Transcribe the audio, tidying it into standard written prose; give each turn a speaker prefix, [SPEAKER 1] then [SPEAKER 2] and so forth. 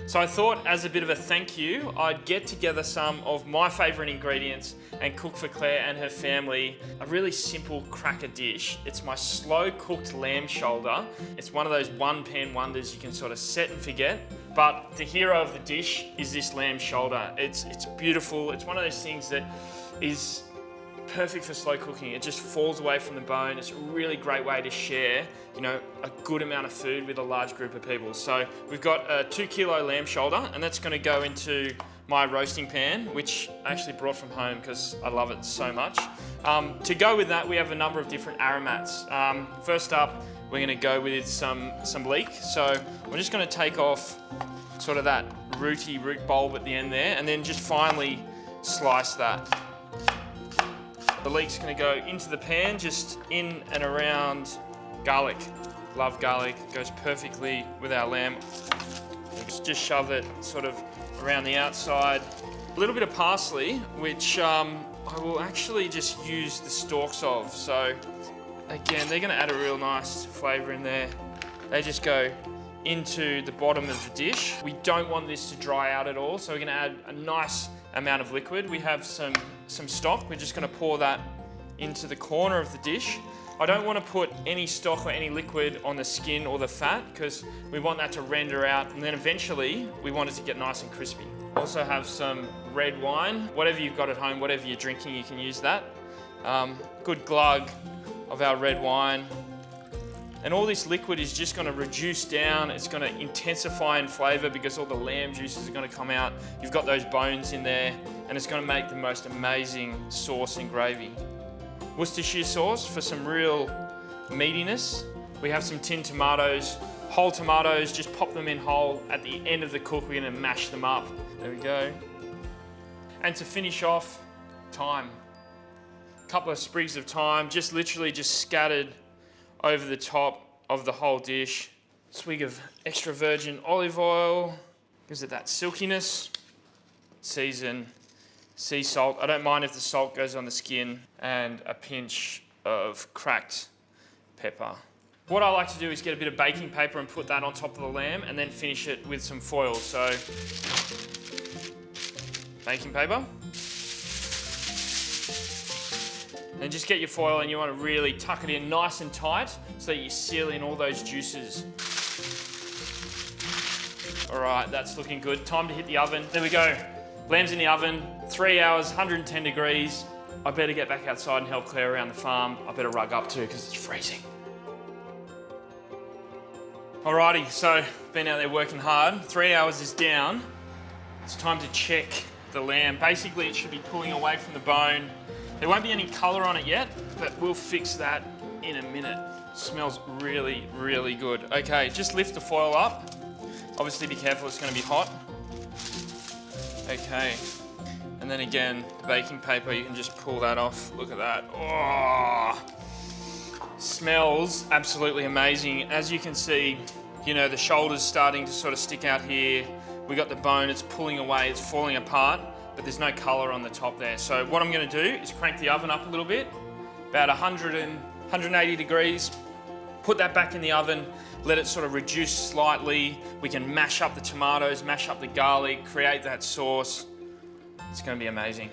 [SPEAKER 1] So I thought, as a bit of a thank you, I'd get together some of my favourite ingredients and cook for Claire and her family a really simple cracker dish. It's my slow cooked lamb shoulder. It's one of those one pan wonders you can sort of set and forget. But the hero of the dish is this lamb shoulder. It's beautiful. It's one of those things that is perfect for slow cooking. It just falls away from the bone. It's a really great way to share, a good amount of food with a large group of people. So we've got a 2 kilo lamb shoulder, and that's going to go into my roasting pan, which I actually brought from home because I love it so much. To go with that, we have a number of different aromats. First up, we're going to go with some leek. So we're just going to take off sort of that root bulb at the end there, and then just finely slice that. The leek's going to go into the pan, just in and around garlic. Love garlic, goes perfectly with our lamb. Just shove it sort of around the outside. A little bit of parsley, which I will actually just use the stalks of. So again, they're going to add a real nice flavour in there. They just go into the bottom of the dish. We don't want this to dry out at all, so we're going to add a nice amount of liquid. We have some stock. We're just going to pour that into the corner of the dish. I don't want to put any stock or any liquid on the skin or the fat because we want that to render out, and then eventually we want it to get nice and crispy. Also have some red wine. Whatever you've got at home, whatever you're drinking, you can use that. Good glug of our red wine. And all this liquid is just going to reduce down. It's going to intensify in flavour because all the lamb juices are going to come out. You've got those bones in there, and it's going to make the most amazing sauce and gravy. Worcestershire sauce for some real meatiness. We have some tinned tomatoes, whole tomatoes, just pop them in whole. At the end of the cook, we're going to mash them up. There we go. And to finish off, thyme. A couple of sprigs of thyme, just literally just scattered over the top of the whole dish. Swig of extra virgin olive oil, gives it that silkiness. Season, sea salt. I don't mind if the salt goes on the skin, and a pinch of cracked pepper. What I like to do is get a bit of baking paper and put that on top of the lamb, and then finish it with some foil. So, baking paper. And just get your foil, and you want to really tuck it in nice and tight so that you seal in all those juices. All right, that's looking good. Time to hit the oven. There we go. Lamb's in the oven, 3 hours, 110 degrees. I better get back outside and help Claire around the farm. I better rug up too because it's freezing. Alrighty, so been out there working hard. 3 hours is down. It's time to check the lamb. Basically, it should be pulling away from the bone. There won't be any colour on it yet, but we'll fix that in a minute. Smells really, really good. Okay, just lift the foil up. Obviously be careful, it's going to be hot. Okay, and then again, the baking paper, you can just pull that off. Look at that. Oh, smells absolutely amazing. As you can see, the shoulder's starting to sort of stick out here. We got the bone, it's pulling away, it's falling apart, but there's no colour on the top there. So what I'm going to do is crank the oven up a little bit, about 180 degrees, put that back in the oven, let it sort of reduce slightly. We can mash up the tomatoes, mash up the garlic, create that sauce. It's going to be amazing.